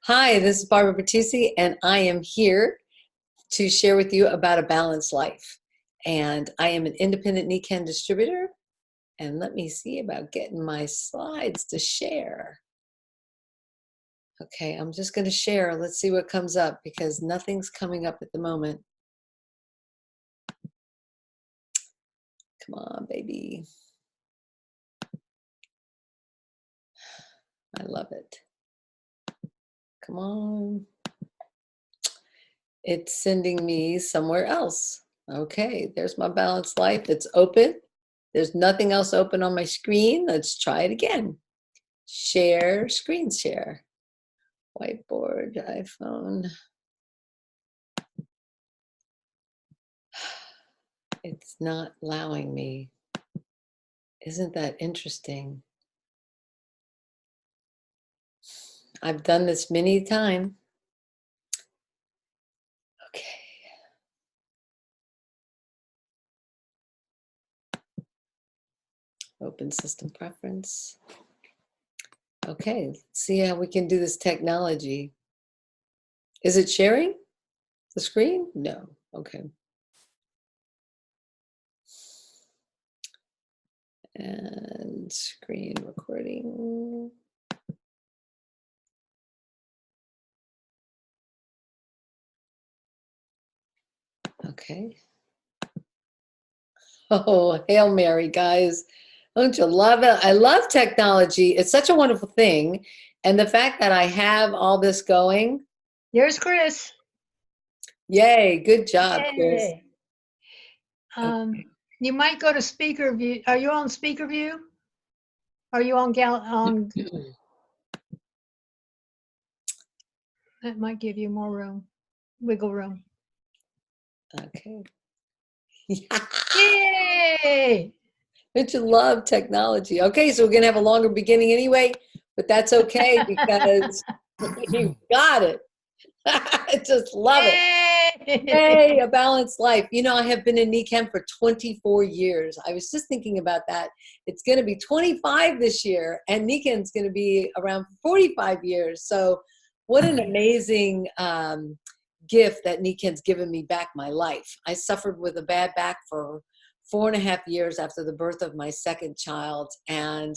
Hi, this is Barbara Bertucci, and I am here to share with you about a balanced life. And I am an independent Nikken distributor. And let me see about getting my slides to share. Okay, I'm just going to share. Let's see what comes up because nothing's coming up at the moment. Come on, baby. I love it. Come on. It's sending me somewhere else. Okay, there's my balanced life. It's open. There's nothing else open on my screen. Let's try it again. Share, screen share. Whiteboard, iPhone. It's not allowing me. Isn't that interesting? I've done this many times. Okay. Open system preference. Okay, let's see how we can do this technology. Is it sharing the screen? No. Okay. And screen recording. Okay. Oh, Hail Mary, guys. Don't you love it? I love technology. It's such a wonderful thing. And the fact that I have all this going. There's Chris. Yay. Good job, Chris. Yay. You might go to speaker view. Are you on speaker view? Are you on that might give you more room, wiggle room. Okay. Yay! Don't you love technology? Okay, so we're going to have a longer beginning anyway, but that's okay because you got it. I just love it. Hey, a balanced life. You know, I have been in Nikken for 24 years. I was just thinking about that. It's going to be 25 this year, and Nikken's going to be around 45 years. So what an amazing gift that Nikken's given me back my life. I suffered with a bad back for 4.5 years after the birth of my second child, and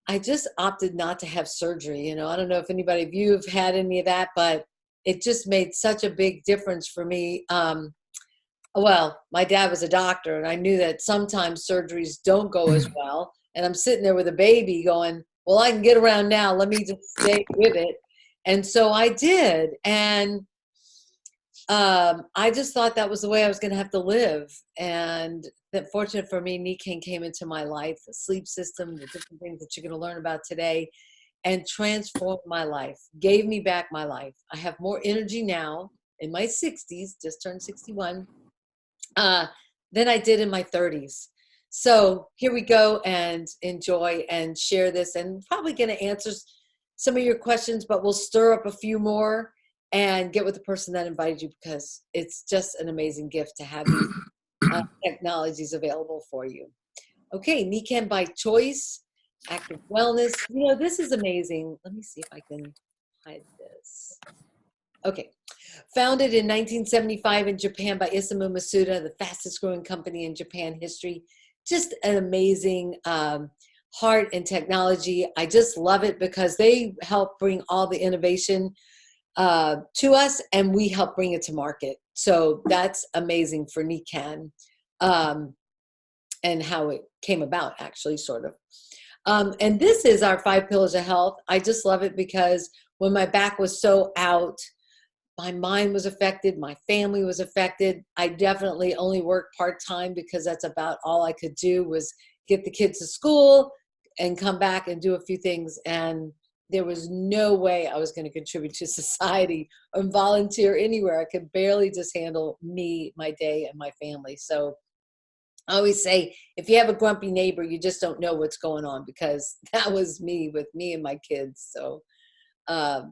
I just opted not to have surgery. You know, I don't know if anybody of you have had any of that, but it just made such a big difference for me. Well, my dad was a doctor, and I knew that sometimes surgeries don't go as well. And I'm sitting there with a baby going, well, I can get around now. Let me just stay with it. And so I did. And I just thought that was the way I was going to have to live. And that fortunate for me, Nikken came into my life, the sleep system, the different things that you're going to learn about today, and transformed my life, gave me back my life. I have more energy now in my 60s, just turned 61, than I did in my 30s. So here we go and enjoy and share this, and probably going to answer some of your questions, but we'll stir up a few more and get with the person that invited you because it's just an amazing gift to have these technologies available for you. Okay, Nikken by choice, active wellness. You know, this is amazing. Let me see if I can hide this. Okay. Founded in 1975 in Japan by Isamu Masuda, the fastest growing company in Japan history. Just an amazing heart and technology. I just love it because they help bring all the innovation to us, and we help bring it to market. So that's amazing for Nikken and how it came about, actually, sort of. And this is our 5 pillars of health. I just love it because when my back was so out, my mind was affected, my family was affected. I definitely only worked part-time because that's about all I could do was get the kids to school and come back and do a few things. And there was no way I was going to contribute to society or volunteer anywhere. I could barely just handle me, my day, and my family. So I always say, if you have a grumpy neighbor, you just don't know what's going on, because that was me with me and my kids. So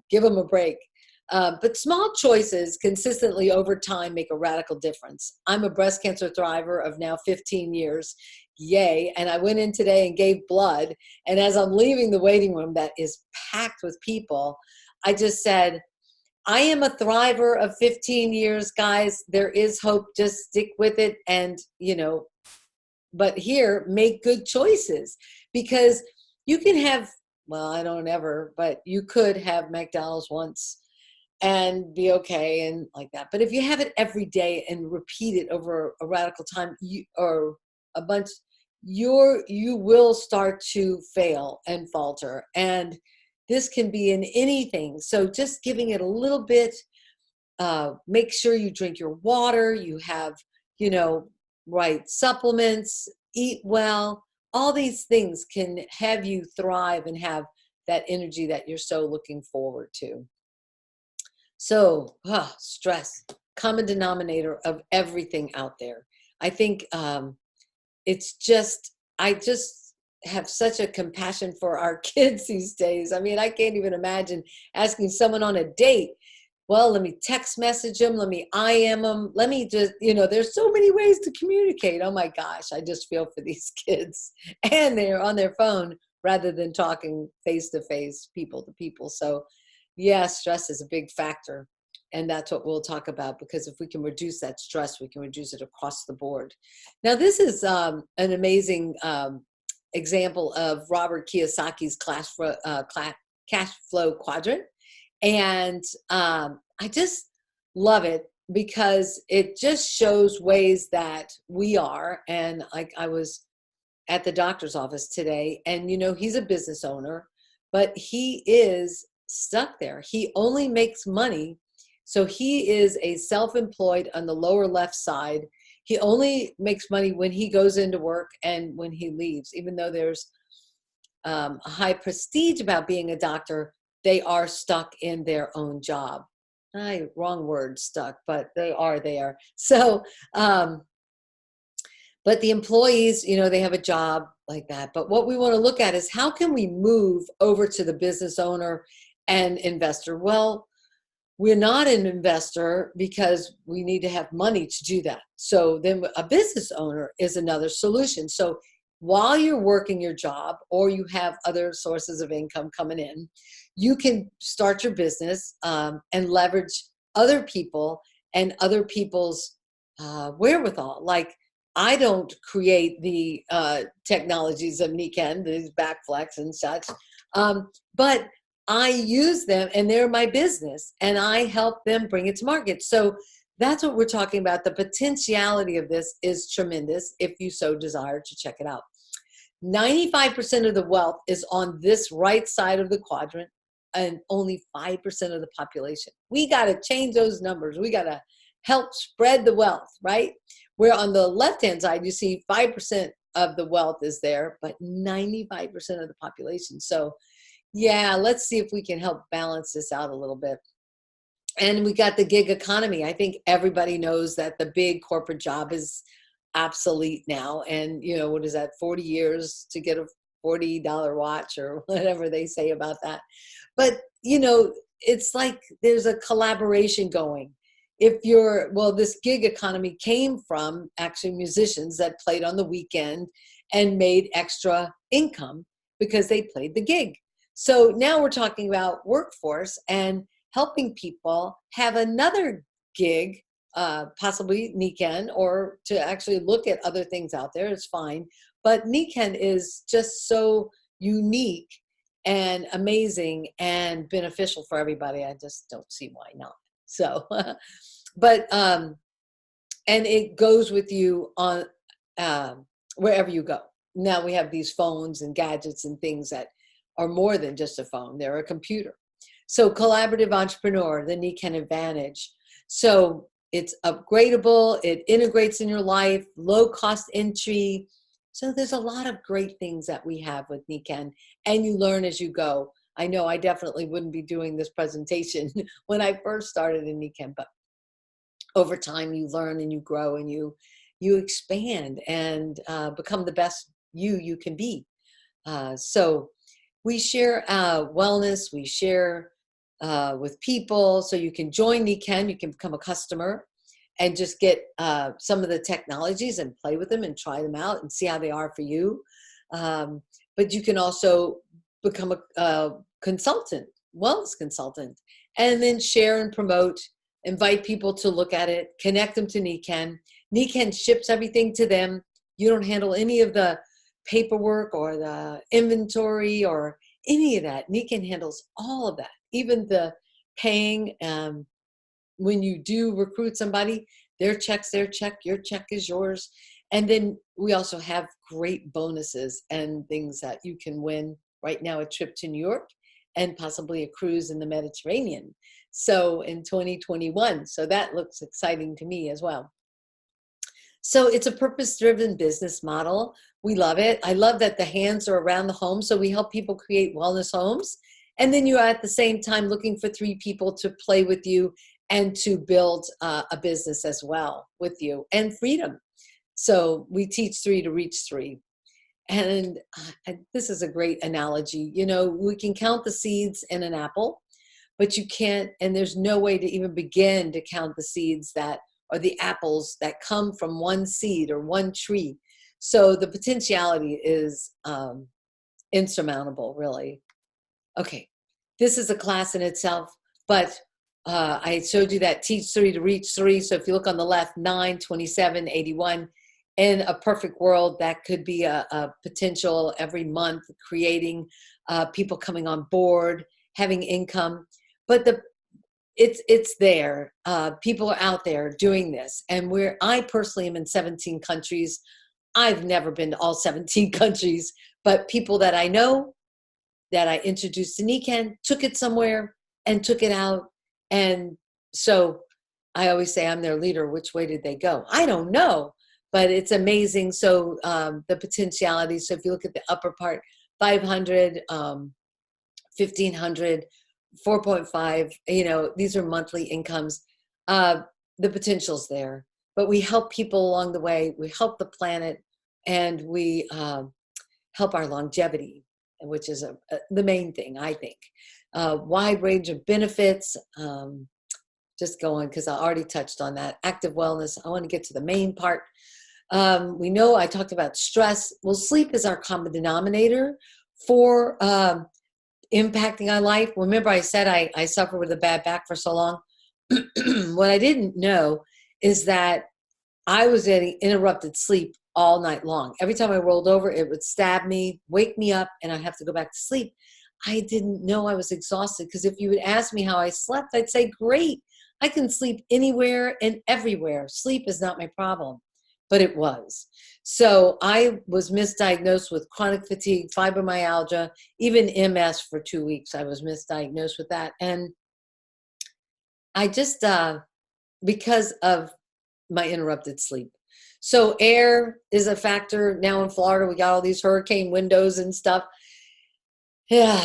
give them a break. But small choices consistently over time make a radical difference. I'm a breast cancer thriver of now 15 years. Yay. And I went in today and gave blood. And as I'm leaving the waiting room that is packed with people, I just said, I am a thriver of 15 years, guys. There is hope. Just stick with it. And, but here, make good choices, because you can have, well, I don't ever, but you could have McDonald's once and be okay and like that. But if you have it every day and repeat it over a radical time, or a bunch, you will start to fail and falter. And this can be in anything. So just giving it a little bit, make sure you drink your water, you have, right supplements, eat well. All these things can have you thrive and have that energy that you're so looking forward to. So, stress, common denominator of everything out there. I think it's just, I just have such a compassion for our kids these days. I mean, I can't even imagine asking someone on a date, well, let me text message them, let me IM them, let me just, there's so many ways to communicate. Oh my gosh, I just feel for these kids. And they're on their phone rather than talking face to face, people to people. So yeah, stress is a big factor. And that's what we'll talk about, because if we can reduce that stress, we can reduce it across the board. Now, this is an amazing example of Robert Kiyosaki's cash flow quadrant. And I just love it, because it just shows ways that we are. And like, I was at the doctor's office today, and he's a business owner, but he is stuck there. He only makes money. So he is a self-employed on the lower left side. He only makes money when he goes into work and when he leaves. Even though there's a high prestige about being a doctor, they are stuck in their own job. Wrong word, stuck, but they are there. So, but the employees, they have a job like that. But what we want to look at is, how can we move over to the business owner and investor? Well, we're not an investor because we need to have money to do that. So then a business owner is another solution. So while you're working your job, or you have other sources of income coming in, you can start your business and leverage other people and other people's wherewithal. Like, I don't create the technologies of Nikken, these backflex and such, but I use them, and they're my business, and I help them bring it to market. So that's what we're talking about. The potentiality of this is tremendous if you so desire to check it out. 95% of the wealth is on this right side of the quadrant, and only 5% of the population. We got to change those numbers. We got to help spread the wealth, right? Where on the left-hand side, you see 5% of the wealth is there, but 95% of the population. So yeah, let's see if we can help balance this out a little bit. And we got the gig economy. I think everybody knows that the big corporate job is obsolete now. And, what is that, 40 years to get a $40 watch or whatever they say about that. But, it's like there's a collaboration going. This gig economy came from actually musicians that played on the weekend and made extra income because they played the gig. So now we're talking about workforce and helping people have another gig, possibly Nikken, or to actually look at other things out there. It's fine. But Nikken is just so unique and amazing and beneficial for everybody. I just don't see why not. So, but, and it goes with you on wherever you go. Now we have these phones and gadgets and things that are more than just a phone. They're a computer. So collaborative entrepreneur, the Nikken advantage. So it's upgradable. It integrates in your life, low cost entry. So there's a lot of great things that we have with Nikken, and you learn as you go. I know I definitely wouldn't be doing this presentation when I first started in Nikken, but over time you learn and you grow and you expand and become the best you can be. So we share wellness, we share with people. So you can join Nikken, you can become a customer and just get some of the technologies and play with them and try them out and see how they are for you. But you can also become a consultant wellness consultant. And then share and promote, invite people to look at it, connect them to Nikken. Nikken ships everything to them. You don't handle any of the paperwork or the inventory or any of that. Nikken handles all of that, even the paying. When you do recruit somebody, their check's their check, your check is yours. And then we also have great bonuses and things that you can win. Right now, a trip to New York and possibly a cruise in the Mediterranean. So in 2021, so that looks exciting to me as well. So it's a purpose-driven business model. We love it. I love that the hands are around the home. So we help people create wellness homes. And then you're at the same time looking for 3 people to play with you and to build a business as well with you, and freedom. So we teach 3 to reach 3. And this is a great analogy. You know, we can count the seeds in an apple, but you can't, and there's no way to even begin to count the seeds that are the apples that come from one seed or one tree. So the potentiality is insurmountable, really. Okay, this is a class in itself, but I showed you that teach 3 to reach 3. So if you look on the left, 9, 27, 81, in a perfect world, that could be a potential every month, creating people coming on board, having income. But it's there. People are out there doing this. And I personally am in 17 countries. I've never been to all 17 countries, but people that I know that I introduced to Nikken took it somewhere and took it out. And so I always say I'm their leader. Which way did they go? I don't know, but it's amazing. So the potentiality. So if you look at the upper part, 500, 1,500, 4.5, you know, these are monthly incomes. The potential's there, but we help people along the way. We help the planet, and we help our longevity, which is the main thing, I think. Wide range of benefits. Just going, because I already touched on that. Active wellness. I want to get to the main part. We know I talked about stress. Well, sleep is our common denominator for impacting our life. Remember, I said I suffer with a bad back for so long. What I didn't know is that I was getting interrupted sleep all night long. Every time I rolled over, it would stab me, wake me up, and I'd have to go back to sleep. I didn't know I was exhausted, because if you would ask me how I slept, I'd say, great. I can sleep anywhere and everywhere. Sleep is not my problem, but it was. So I was misdiagnosed with chronic fatigue, fibromyalgia, even MS for 2 weeks. I was misdiagnosed with that. And I just, because of my interrupted sleep. So air is a factor. Now in Florida, we got all these hurricane windows and stuff. Yeah,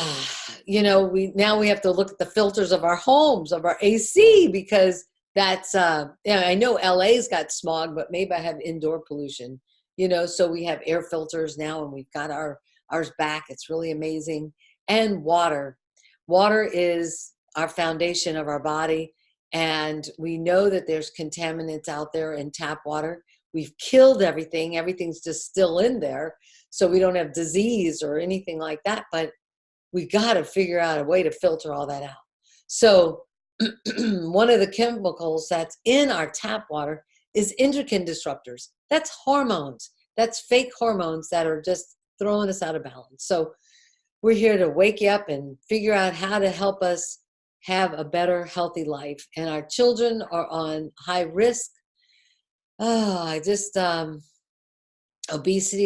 you know, now we have to look at the filters of our homes, of our AC, because that's, yeah, I know LA's got smog, but maybe I have indoor pollution, you know, so we have air filters now, and we've got ours back. It's really amazing. And water. Water is our foundation of our body. And we know that there's contaminants out there in tap water. We've killed everything. Everything's just still in there. So we don't have disease or anything like that. But we got to figure out a way to filter all that out. So one of the chemicals that's in our tap water is endocrine disruptors. That's hormones. That's fake hormones that are just throwing us out of balance. So we're here to wake you up and figure out how to help us have a better, healthy life. And our children are on high risk. Obesity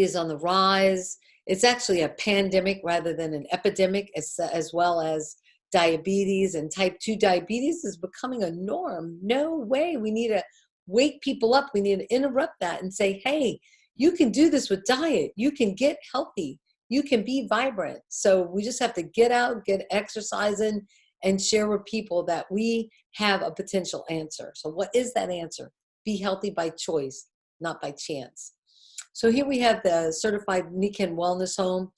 is on the rise. It's actually a pandemic rather than an epidemic, as well as diabetes, and type 2 diabetes is becoming a norm. No way. We need to wake people up. We need to interrupt that and say, hey, you can do this with diet. You can get healthy. You can be vibrant. So we just have to get out, get exercising, and share with people that we have a potential answer. So what is that answer? Be healthy by choice, not by chance. So here we have the certified Nikken wellness home,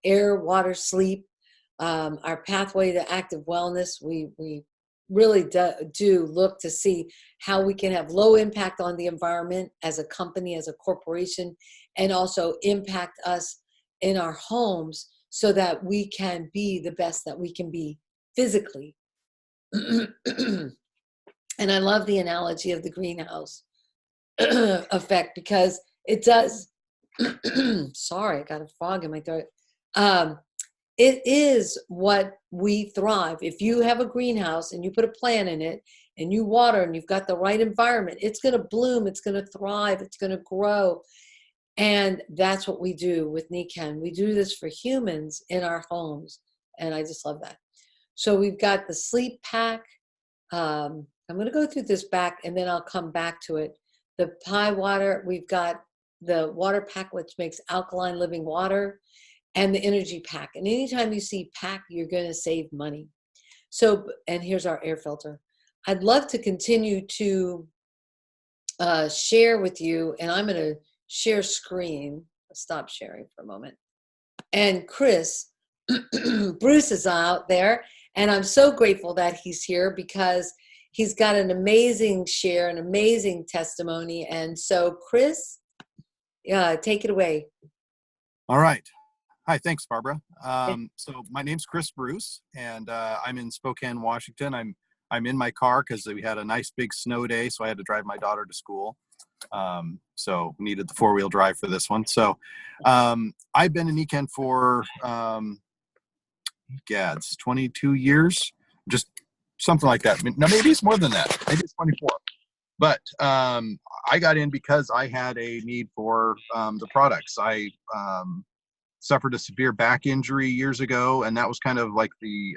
air, water, sleep, our pathway to active wellness. We really do look to see how we can have low impact on the environment as a company, as a corporation, and also impact us in our homes so that we can be the best that we can be physically. And I love the analogy of the greenhouse effect, because it does. Sorry, I got a frog in my throat. It is what we thrive. If you have a greenhouse and you put a plant in it and you water and you've got the right environment, it's going to bloom, it's going to thrive, it's going to grow. And that's what we do with Nikken. We do this for humans in our homes. And I just love that. So we've got the sleep pack. I'm going to go through this back and then I'll come back to it. The pie water, we've got the water pack, which makes alkaline living water, and the energy pack. And anytime you see pack, you're going to save money. So, and here's our air filter. I'd love to continue to share with you, and I'm going to share screen. Stop sharing for a moment. And Chris, Bruce is out there, and I'm so grateful that he's here because he's got an amazing share, an amazing testimony. And so, Chris, take it away. All right. Hi, thanks, Barbara. So my name's Chris Bruce, and I'm in Spokane, Washington. I'm in my car because we had a nice big snow day, so I had to drive my daughter to school. So we needed the 4-wheel drive for this one. So I've been in Nikken for, it's 22 years, just something like that. Now, maybe it's more than that. Maybe it's 24. But I got in because I had a need for the products. I suffered a severe back injury years ago, and that was kind of like the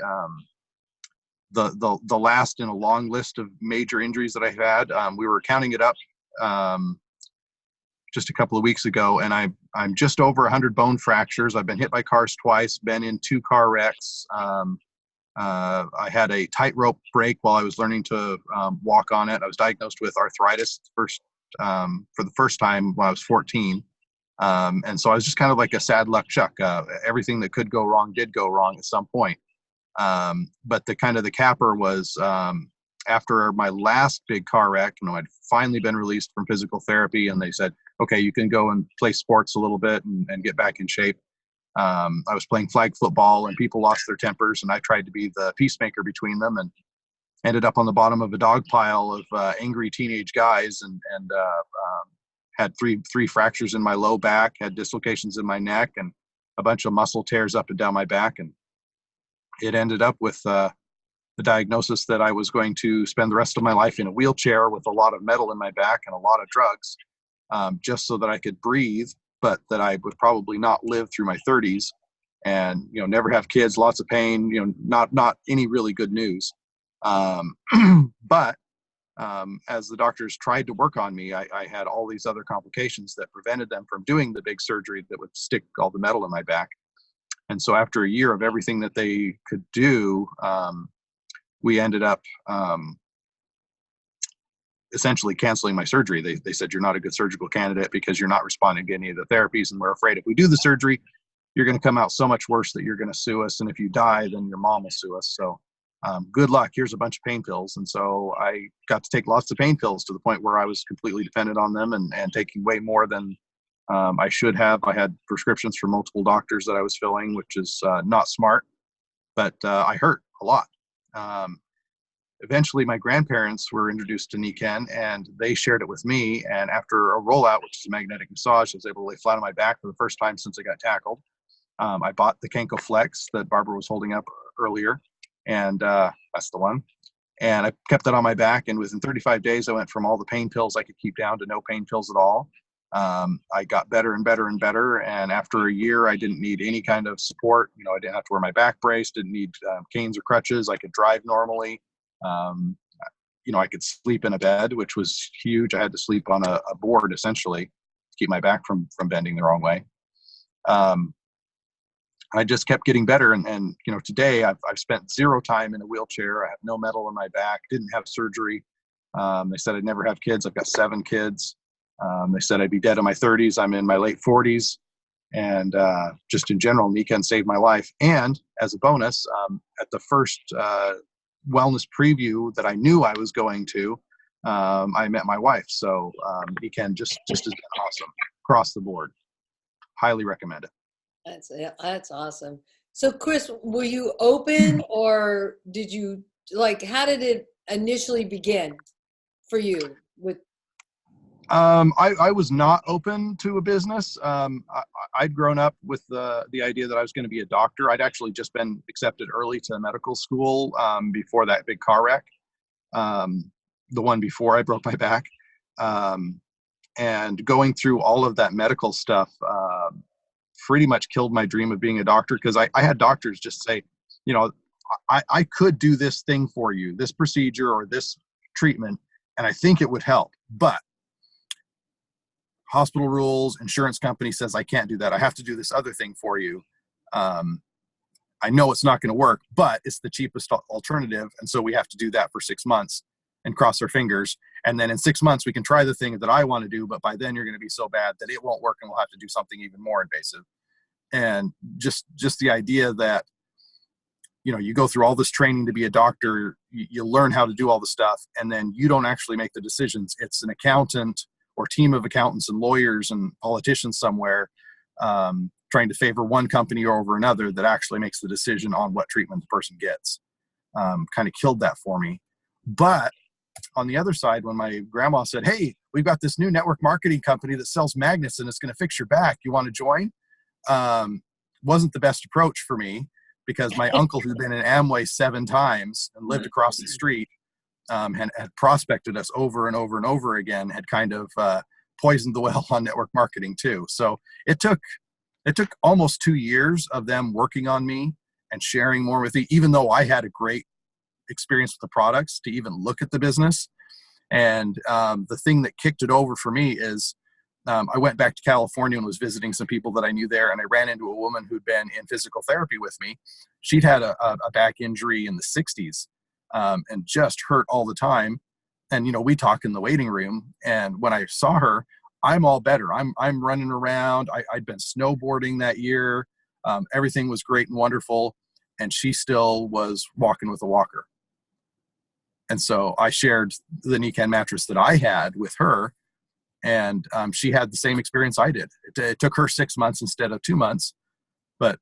last in a long list of major injuries that I had. We were counting it up just a couple of weeks ago, and I'm just over 100 bone fractures. I've been hit by cars twice, been in 2 car wrecks. I had a tightrope break while I was learning to walk on it. I was diagnosed with arthritis for the first time when I was 14. And so I was just kind of like a sad luck Chuck. Everything that could go wrong did go wrong at some point. But the capper was after my last big car wreck, I'd finally been released from physical therapy, and they said, okay, you can go and play sports a little bit and get back in shape. I was playing flag football, and people lost their tempers, and I tried to be the peacemaker between them, and ended up on the bottom of a dog pile of angry teenage guys, and had three fractures in my low back, had dislocations in my neck, and a bunch of muscle tears up and down my back. And it ended up with the diagnosis that I was going to spend the rest of my life in a wheelchair with a lot of metal in my back and a lot of drugs, just so that I could breathe, but that I would probably not live through my 30s and, never have kids, lots of pain, not any really good news. But as the doctors tried to work on me, I had all these other complications that prevented them from doing the big surgery that would stick all the metal in my back. And so after a year of everything that they could do, we ended up essentially canceling my surgery. They said, you're not a good surgical candidate because you're not responding to any of the therapies, and we're afraid if we do the surgery, you're going to come out so much worse that you're going to sue us. And if you die, then your mom will sue us. So good luck. Here's a bunch of pain pills. And so I got to take lots of pain pills to the point where I was completely dependent on them and taking way more than I should have. I had prescriptions for multiple doctors that I was filling, which is not smart, but I hurt a lot. Eventually, my grandparents were introduced to Nikken, and they shared it with me. And after a rollout, which is a magnetic massage, I was able to lay flat on my back for the first time since I got tackled. I bought the Kenko Flex that Barbara was holding up earlier, and that's the one. And I kept that on my back, and within 35 days, I went from all the pain pills I could keep down to no pain pills at all. I got better and better and better, and after a year, I didn't need any kind of support. I didn't have to wear my back brace, didn't need canes or crutches. I could drive normally. I could sleep in a bed, which was huge. I had to sleep on a board, essentially, to keep my back from bending the wrong way. I just kept getting better. And today I've spent 0 time in a wheelchair. I have no metal in my back, didn't have surgery. They said I'd never have kids. I've got 7 kids. They said I'd be dead in my 30s. I'm in my late 40s. And just in general, Nikken saved my life. And as a bonus, at the first wellness preview that I knew I was going to, I met my wife. So Nikken just has been awesome across the board. Highly recommend it. That's awesome. So Chris, were you open or did you like, how did it initially begin for you with? I was not open to a business. I'd grown up with the idea that I was going to be a doctor. I'd actually just been accepted early to medical school before that big car wreck, the one before I broke my back. And going through all of that medical stuff pretty much killed my dream of being a doctor, because I had doctors just say, you know, I could do this thing for you, this procedure or this treatment, and I think it would help. But hospital rules, insurance company says I can't do that. I have to do this other thing for you. I know it's not going to work, but it's the cheapest alternative. And so we have to do that for 6 months and cross our fingers. And then in 6 months, we can try the thing that I want to do, but by then you're going to be so bad that it won't work and we'll have to do something even more invasive. And just the idea that, you know, you go through all this training to be a doctor, you learn how to do all the stuff, and then you don't actually make the decisions. It's an accountant or team of accountants and lawyers and politicians somewhere trying to favor one company over another that actually makes the decision on what treatment the person gets. Kind of killed that for me. But on the other side, when my grandma said, hey, we've got this new network marketing company that sells magnets and it's going to fix your back, you want to join? Wasn't the best approach for me, because my uncle, who'd been in Amway 7 times and lived across the street, had prospected us over and over and over again, had kind of poisoned the well on network marketing too. So it took almost 2 years of them working on me and sharing more with me, even though I had a great experience with the products, to even look at the business. And the thing that kicked it over for me is I went back to California and was visiting some people that I knew there, and I ran into a woman who'd been in physical therapy with me. She'd had a back injury in the 60s and just hurt all the time. And, you know, we talk in the waiting room, and when I saw her, I'm all better. I'm running around. I'd been snowboarding that year. Everything was great and wonderful. And she still was walking with a walker. And so I shared the Nikken mattress that I had with her, and she had the same experience I did. It took her 6 months instead of 2 months, but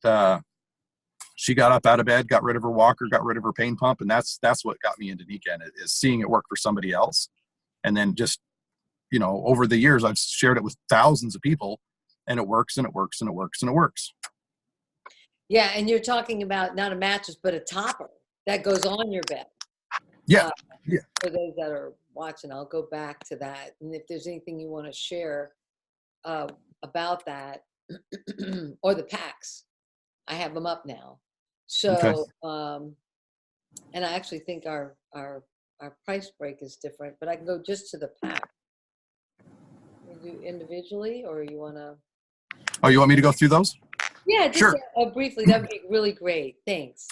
she got up out of bed, got rid of her walker, got rid of her pain pump, and that's what got me into Nikken, is seeing it work for somebody else. And then just, you know, over the years, I've shared it with thousands of people, and it works and it works and it works and it works. Yeah, and you're talking about not a mattress, but a topper that goes on your bed. Yeah. For those that are watching, I'll go back to that. And if there's anything you want to share about that, or the packs, I have them up now. So, okay. And I actually think our price break is different, but I can go just to the pack. You do individually, or you want to? Oh, you want me to go through those? Yeah, just sure. Briefly. That'd be really great. Thanks.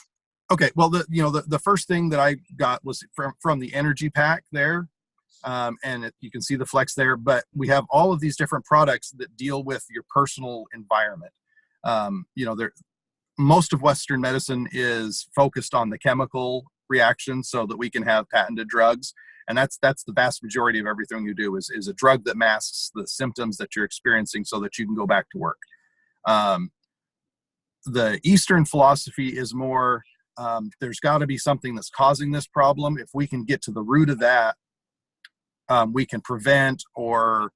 Okay. Well, the first thing that I got was from the energy pack there. And you can see the flex there, but we have all of these different products that deal with your personal environment. You know, most of Western medicine is focused on the chemical reaction so that we can have patented drugs. And that's the vast majority of everything you do is a drug that masks the symptoms that you're experiencing so that you can go back to work. The Eastern philosophy is more, there's got to be something that's causing this problem. If we can get to the root of that, we can prevent or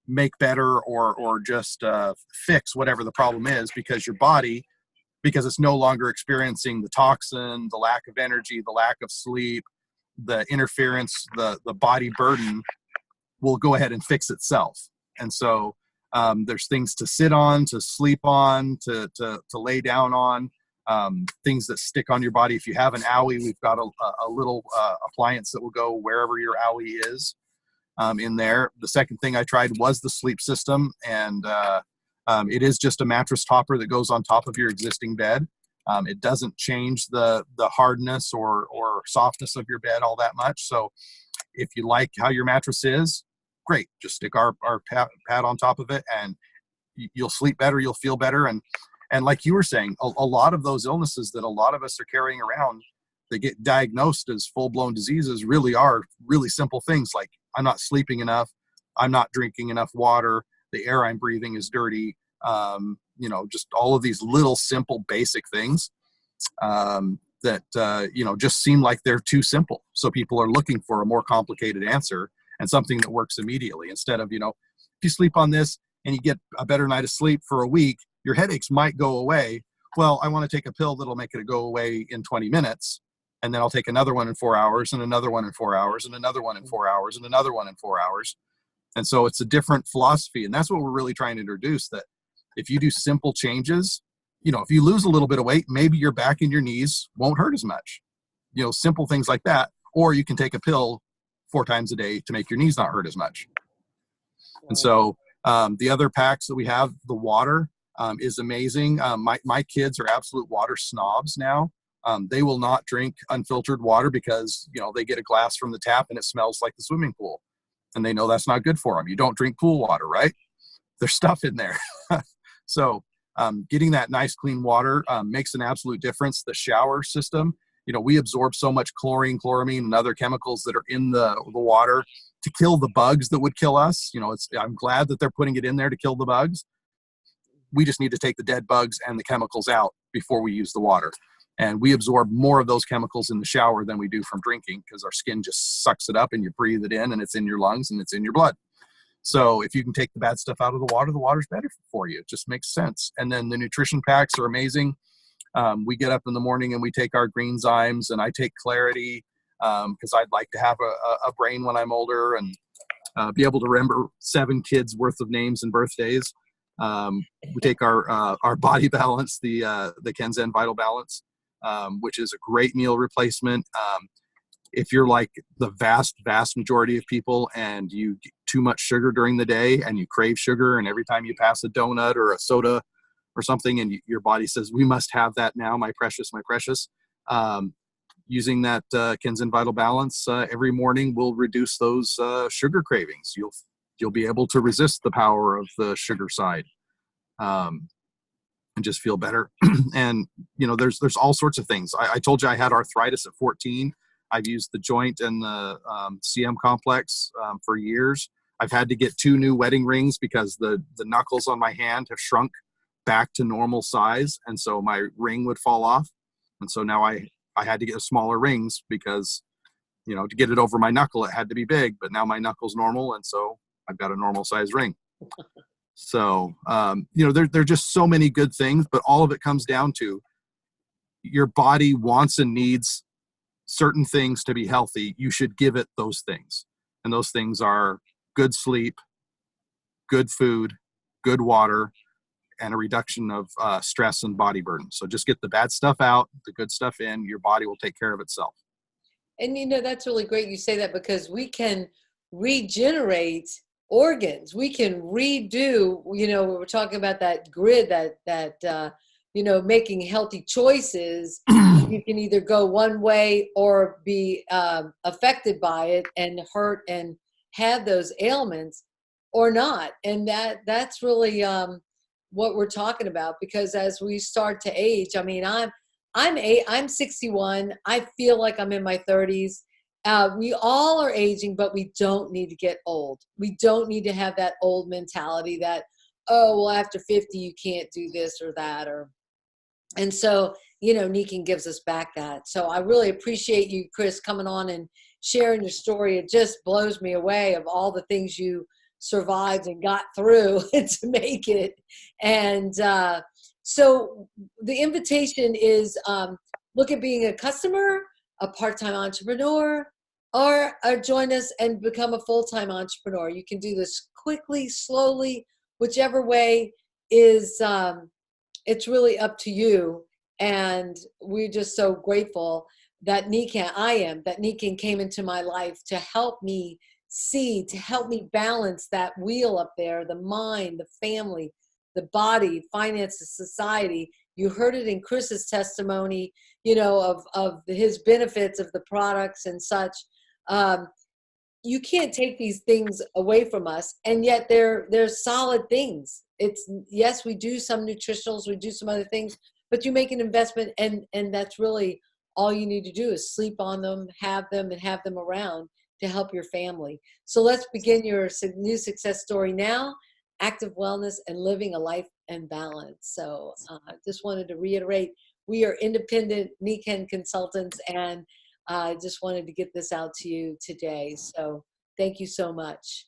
make better or just fix whatever the problem is, because your body, because it's no longer experiencing the toxin, the lack of energy, the lack of sleep, the interference, the body burden, will go ahead and fix itself. And so there's things to sit on, to sleep on, to lay down on, things that stick on your body. If you have an owie, we've got a little appliance that will go wherever your owie is in there. The second thing I tried was the sleep system, and it is just a mattress topper that goes on top of your existing bed. It doesn't change the hardness or softness of your bed all that much. So if you like how your mattress is, great. Just stick our pad on top of it, and you'll sleep better. You'll feel better. And like you were saying, a lot of those illnesses that a lot of us are carrying around, that get diagnosed as full-blown diseases, really are really simple things like, I'm not sleeping enough, I'm not drinking enough water, the air I'm breathing is dirty, You know, just all of these little simple basic things that you know, just seem like they're too simple. So people are looking for a more complicated answer and something that works immediately, instead of, you know, if you sleep on this and you get a better night of sleep for a week, your headaches might go away. Well, I want to take a pill that'll make it go away in 20 minutes. And then I'll take another one in 4 hours, and another one in 4 hours, and another one in 4 hours, and another one in 4 hours. And so it's a different philosophy. And that's what we're really trying to introduce, that if you do simple changes, you know, if you lose a little bit of weight, maybe your back and your knees won't hurt as much. You know, simple things like that. Or you can take a pill 4 times a day to make your knees not hurt as much. And so the other packs that we have, the water is amazing. My kids are absolute water snobs now. They will not drink unfiltered water because, you know, they get a glass from the tap and it smells like the swimming pool. And they know that's not good for them. You don't drink pool water, right? There's stuff in there. So getting that nice clean water makes an absolute difference. The shower system, you know, we absorb so much chlorine, chloramine, and other chemicals that are in the water to kill the bugs that would kill us. You know, I'm glad that they're putting it in there to kill the bugs. We just need to take the dead bugs and the chemicals out before we use the water. And we absorb more of those chemicals in the shower than we do from drinking, because our skin just sucks it up and you breathe it in and it's in your lungs and it's in your blood. So if you can take the bad stuff out of the water's better for you. It just makes sense. And then the nutrition packs are amazing. We get up in the morning and we take our green zymes, and I take Clarity because I'd like to have a brain when I'm older and be able to remember 7 kids worth of names and birthdays. We take our Body Balance, the Kenzen Vital Balance, which is a great meal replacement. If you're like the vast majority of people and you get too much sugar during the day and you crave sugar, and every time you pass a donut or a soda or something and your body says, we must have that now, my precious, using that Kenzen Vital Balance every morning will reduce those sugar cravings. You'll be able to resist the power of the sugar side. And just feel better. And, you know, there's all sorts of things. I told you I had arthritis at 14. I've used the joint and the CM complex for years. I've had to get 2 new wedding rings because the knuckles on my hand have shrunk back to normal size. And so my ring would fall off. And so now I had to get smaller rings because, you know, to get it over my knuckle, it had to be big, but now my knuckle's normal. And so I've got a normal size ring. So, you know, there are just so many good things, but all of it comes down to your body wants and needs certain things to be healthy. You should give it those things. And those things are good sleep, good food, good water, and a reduction of stress and body burden. So just get the bad stuff out, the good stuff in, your body will take care of itself. And, you know, that's really great you say that, because we can regenerate organs. We can redo, you know, we're talking about that grid, that you know, making healthy choices. You can either go one way or be affected by it and hurt and have those ailments, or not. And that's really what we're talking about, because as we start to age, I mean, I'm 61. I feel like I'm in my 30s. We all are aging, but we don't need to get old. We don't need to have that old mentality that, oh, well, after 50, you can't do this or that. And so, you know, Nikken gives us back that. So I really appreciate you, Chris, coming on and sharing your story. It just blows me away of all the things you survived and got through to make it. And so the invitation is look at being a customer, a part-time entrepreneur, or join us and become a full-time entrepreneur. You can do this quickly, slowly, whichever way is, it's really up to you. And we're just so grateful that Nikken came into my life to help me see, to help me balance that wheel up there, the mind, the family, the body, finances, society. You heard it in Chris's testimony, you know, of his benefits of the products and such. You can't take these things away from us, and yet they're solid things. It's, yes, we do some nutritionals, we do some other things, but you make an investment, and that's really all you need to do is sleep on them, and have them around to help your family. So let's begin your new success story now. active wellness, and living a life in balance. So just wanted to reiterate, we are independent Nikken consultants, and I just wanted to get this out to you today. So thank you so much.